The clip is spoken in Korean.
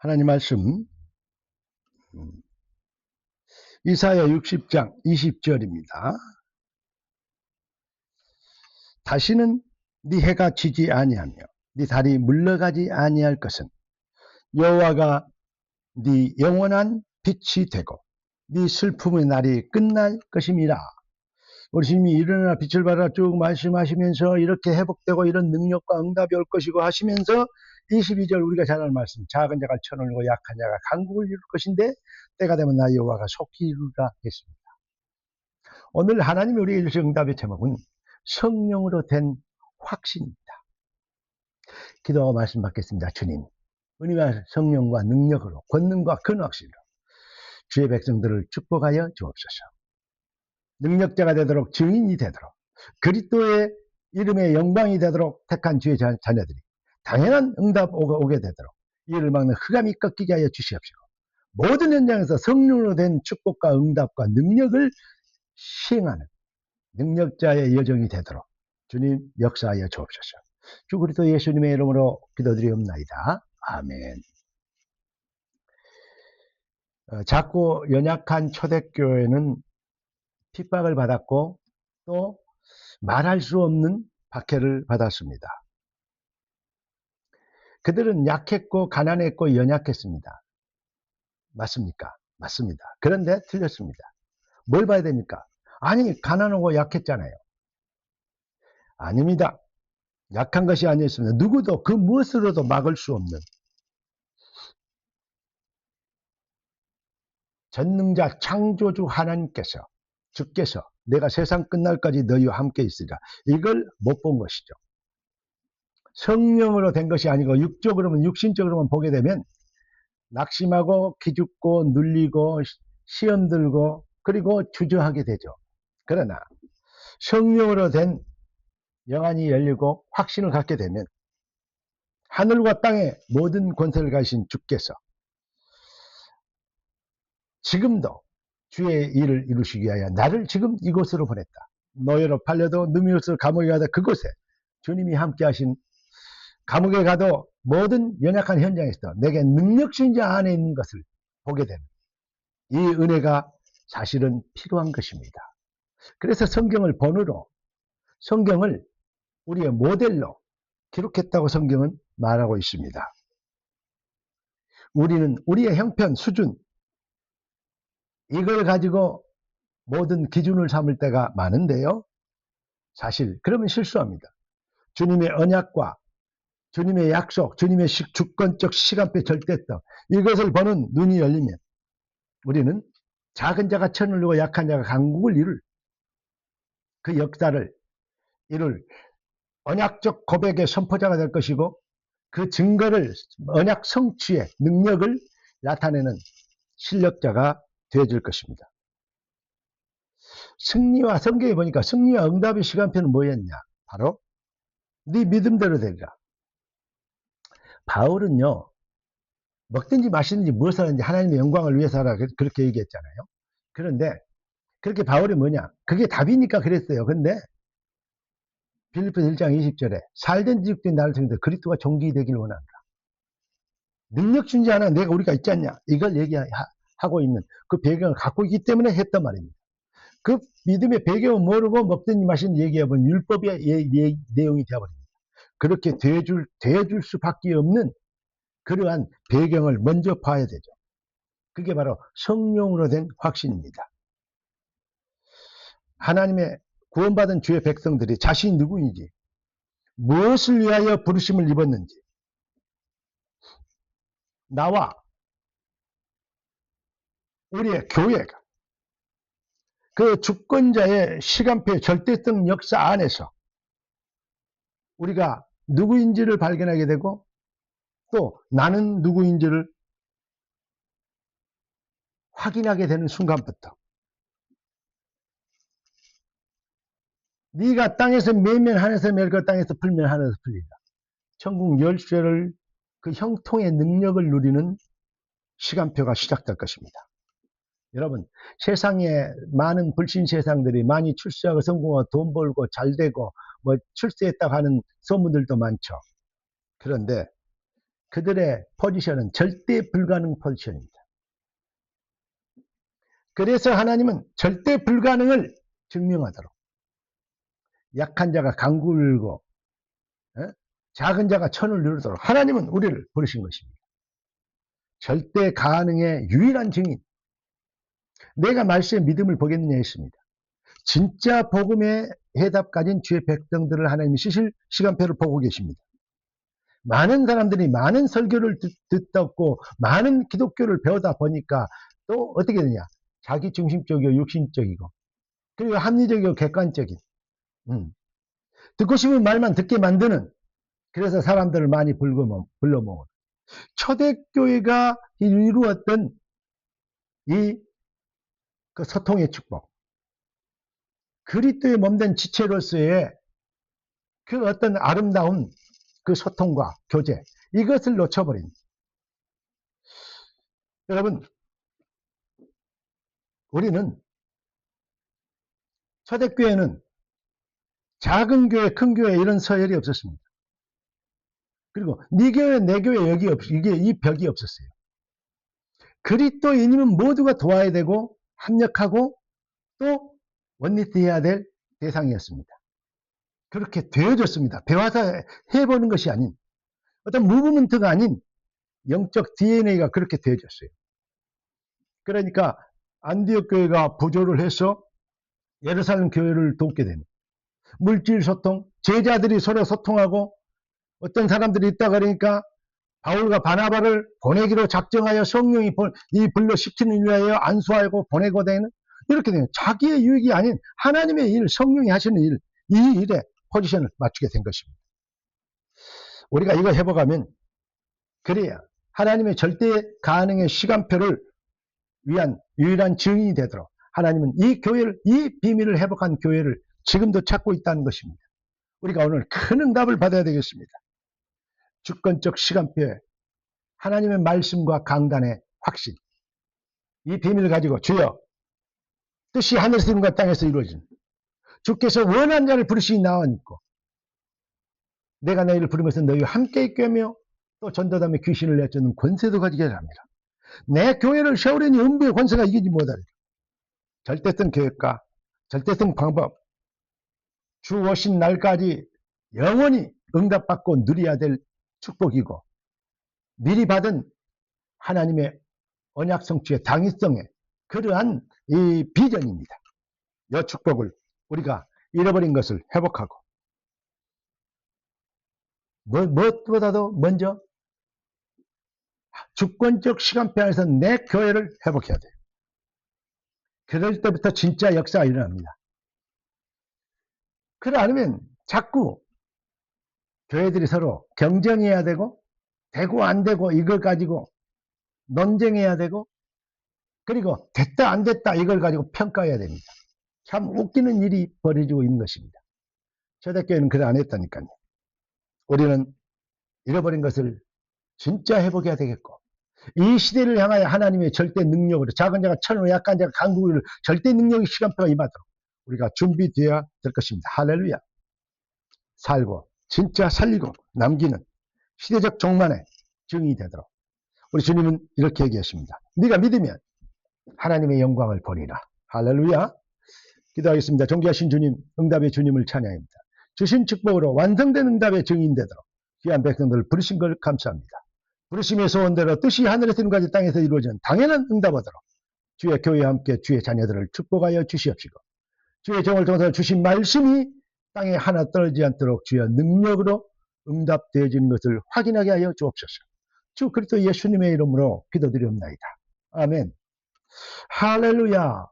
하나님 말씀 이사야 60장 20절입니다. 다시는 네 해가 지지 아니하며 네 달이 물러가지 아니할 것은 여호와가 네 영원한 빛이 되고 네 슬픔의 날이 끝날 것임이라. 우리 주님이 일어나 빛을 발하라 쭉 말씀하시면서 이렇게 회복되고 이런 능력과 응답이 올 것이고 하시면서 22절 우리가 잘 아는 말씀, 작은 자가 천을 이루고 약한 자가 강국을 이룰 것인데 때가 되면 나 여호와가 속히 이루리라 했습니다. 오늘 하나님이 우리에게 주신 응답의 제목은 성령으로 된 확신입니다. 기도하고 말씀 받겠습니다. 주님, 은혜와 성령과 능력으로 권능과 큰 확신으로 주의 백성들을 축복하여 주옵소서. 능력자가 되도록, 증인이 되도록, 그리스도의 이름의 영광이 되도록 택한 주의 자녀들이 당연한 응답 오게 되도록 이를 막는 흑암이 꺾이게 하여 주시옵시고, 모든 현장에서 성령으로 된 축복과 응답과 능력을 시행하는 능력자의 여정이 되도록 주님 역사하여 주옵소서. 주 그리스도 예수님의 이름으로 기도드리옵나이다. 아멘. 작고 연약한 초대교회는 핍박을 받았고 또 말할 수 없는 박해를 받았습니다. 그들은 약했고 가난했고 연약했습니다. 맞습니까? 맞습니다. 그런데 틀렸습니다. 뭘 봐야 됩니까? 아니, 가난하고 약했잖아요. 아닙니다. 약한 것이 아니었습니다. 누구도 그 무엇으로도 막을 수 없는 전능자 창조주 하나님께서, 주께서 내가 세상 끝날까지 너희와 함께 있으리라, 이걸 못 본 것이죠. 성령으로 된 것이 아니고 육적으로만, 육신적으로만 보게 되면 낙심하고 기죽고 눌리고 시험 들고 그리고 주저하게 되죠. 그러나 성령으로 된 영안이 열리고 확신을 갖게 되면 하늘과 땅의 모든 권세를 가지신 주께서 지금도 주의 일을 이루시기 위하여 나를 지금 이곳으로 보냈다. 노예로 팔려도 누미우스 감옥에 가다 그곳에 주님이 함께 하신, 감옥에 가도 모든 연약한 현장에서 내게 능력신자 안에 있는 것을 보게 되는 이 은혜가 사실은 필요한 것입니다. 그래서 성경을 본으로, 성경을 우리의 모델로 기록했다고 성경은 말하고 있습니다. 우리는 우리의 형편, 수준, 이걸 가지고 모든 기준을 삼을 때가 많은데요. 사실 그러면 실수합니다. 주님의 언약과 주님의 약속, 주님의 주권적 시간표 절대성, 이것을 보는 눈이 열리면 우리는 작은 자가 천을 이루고 약한 자가 강국을 이룰 그 역사를 이룰 언약적 고백의 선포자가 될 것이고, 그 증거를, 언약 성취의 능력을 나타내는 실력자가 되어질 것입니다. 승리와, 성경에 보니까 승리와 응답의 시간표는 뭐였냐? 바로 네 믿음대로 되리라. 바울은요, 먹든지 마시든지 무엇을 하든지 하나님의 영광을 위해서 하라, 그렇게 얘기했잖아요. 그런데 그렇게 바울이 뭐냐? 그게 답이니까 그랬어요. 근데 빌립보서 1장 20절에 살든지 죽든지 나를 통해서 그리스도가 존귀되길 원한다. 능력 준지 하나 내가 우리가 있지 않냐? 이걸 얘기하고 있는 그 배경을 갖고 있기 때문에 했단 말입니다. 그 믿음의 배경을 모르고 먹든지 마시든지 얘기해보면 율법의 내용이 되어버립니다. 그렇게 되어줄 수밖에 없는 그러한 배경을 먼저 봐야 되죠. 그게 바로 성령으로 된 확신입니다. 하나님의 구원받은 주의 백성들이 자신이 누구인지, 무엇을 위하여 부르심을 입었는지, 나와 우리의 교회가 그 주권자의 시간표의 절대성 역사 안에서 우리가 누구인지를 발견하게 되고, 또 나는 누구인지를 확인하게 되는 순간부터 네가 땅에서 매면 하늘에서 멜고 땅에서 풀면 하늘에서 풀리라, 천국 열쇠를, 그 형통의 능력을 누리는 시간표가 시작될 것입니다. 여러분, 세상에 많은 불신 세상들이 많이 출세하고 성공하고 돈 벌고 잘되고 뭐 출세했다고 하는 소문들도 많죠. 그런데 그들의 포지션은 절대 불가능 포지션입니다. 그래서 하나님은 절대 불가능을 증명하도록 약한 자가 강구를 울고 작은 자가 천을 이루도록 하나님은 우리를 부르신 것입니다. 절대 가능의 유일한 증인. 내가 말씀의 믿음을 보겠느냐 했습니다. 진짜 복음의 해답 가진 주의 백성들을 하나님이 쓰실 시간표를 보고 계십니다. 많은 사람들이 많은 설교를 듣고 많은 기독교를 배우다 보니까 또 어떻게 되냐, 자기 중심적이고 육신적이고 그리고 합리적이고 객관적인 듣고 싶은 말만 듣게 만드는, 그래서 사람들을 많이 불러 모은 초대교회가 이루었던 그 소통의 축복, 그리스도의 몸된 지체로서의 그 어떤 아름다운 그 소통과 교제, 이것을 놓쳐버린. 여러분, 우리는 초대교회는 작은 교회, 큰 교회 이런 서열이 없었습니다. 그리고 네 교회, 내 교회 여기 이게 이 벽이 없었어요. 그리스도인이면 모두가 도와야 되고 합력하고 또 원리해야 될 대상이었습니다. 그렇게 되어졌습니다. 배워서 해보는 것이 아닌, 어떤 무브먼트가 아닌 영적 DNA가 그렇게 되어졌어요. 그러니까 안디옥 교회가 부조를 해서 예루살렘 교회를 돕게 되는, 물질 소통, 제자들이 서로 소통하고, 어떤 사람들이 있다 그러니까 바울과 바나바를 보내기로 작정하여 성령이 불러시키는 위하여 안수하고 보내고 되는, 이렇게 되는 자기의 유익이 아닌 하나님의 일, 성령이 하시는 일, 이 일에 포지션을 맞추게 된 것입니다. 우리가 이거 해보가면 그래야 하나님의 절대 가능의 시간표를 위한 유일한 증인이 되도록 하나님은 이 교회를, 이 비밀을 회복한 교회를 지금도 찾고 있다는 것입니다. 우리가 오늘 큰 응답을 받아야 되겠습니다. 주권적 시간표에 하나님의 말씀과 강단의 확신, 이 비밀을 가지고 주여 뜻이 하늘에서 이룬 것 땅에서 이루어진, 주께서 원한 자를 부르시니 나와 있고 내가 너희를 부르면서 너희와 함께 있겠며 또 전도담에 귀신을 내쫓는 권세도 가지게 합니다. 내 교회를 세우려니 음부의 권세가 이기지 못하리라. 절대성 계획과 절대성 방법, 주 오신 날까지 영원히 응답받고 누려야 될 축복이고 미리 받은 하나님의 언약 성취의 당위성의 그러한 이 비전입니다. 이 축복을 우리가 잃어버린 것을 회복하고, 무엇보다도 먼저 주권적 시간표 안에서 내 교회를 회복해야 돼요. 그럴 때부터 진짜 역사가 일어납니다. 그래 않으면 자꾸 교회들이 서로 경쟁해야 되고 안 되고 이걸 가지고 논쟁해야 되고, 그리고 됐다 안 됐다 이걸 가지고 평가해야 됩니다. 참 웃기는 일이 벌어지고 있는 것입니다. 초대교회는 그래 안 했다니까요. 우리는 잃어버린 것을 진짜 회복해야 되겠고, 이 시대를 향하여 하나님의 절대 능력으로 작은 자가 천으로 약한 자가 강국을 절대 능력의 시간표가 임하도록 우리가 준비되어야 될 것입니다. 할렐루야. 살고 진짜 살리고 남기는 시대적 종만의 증인이 되도록 우리 주님은 이렇게 얘기하십니다. 네가 믿으면 하나님의 영광을 보리라. 할렐루야. 기도하겠습니다. 존귀하신 주님, 응답의 주님을 찬양합니다. 주신 축복으로 완성된 응답의 증인 되도록 귀한 백성들을 부르신 걸 감사합니다. 부르심의 소원대로 뜻이 하늘에서 이룬 땅에서 이루어진 당연한 응답하도록 주의 교회와 함께 주의 자녀들을 축복하여 주시옵시고, 주의 정을 통해서 주신 말씀이 땅에 하나 떨어지지 않도록 주의 능력으로 응답되어지는 것을 확인하게 하여 주옵소서. 주 그리스도 예수님의 이름으로 기도드리옵나이다. 아멘. 할렐루야.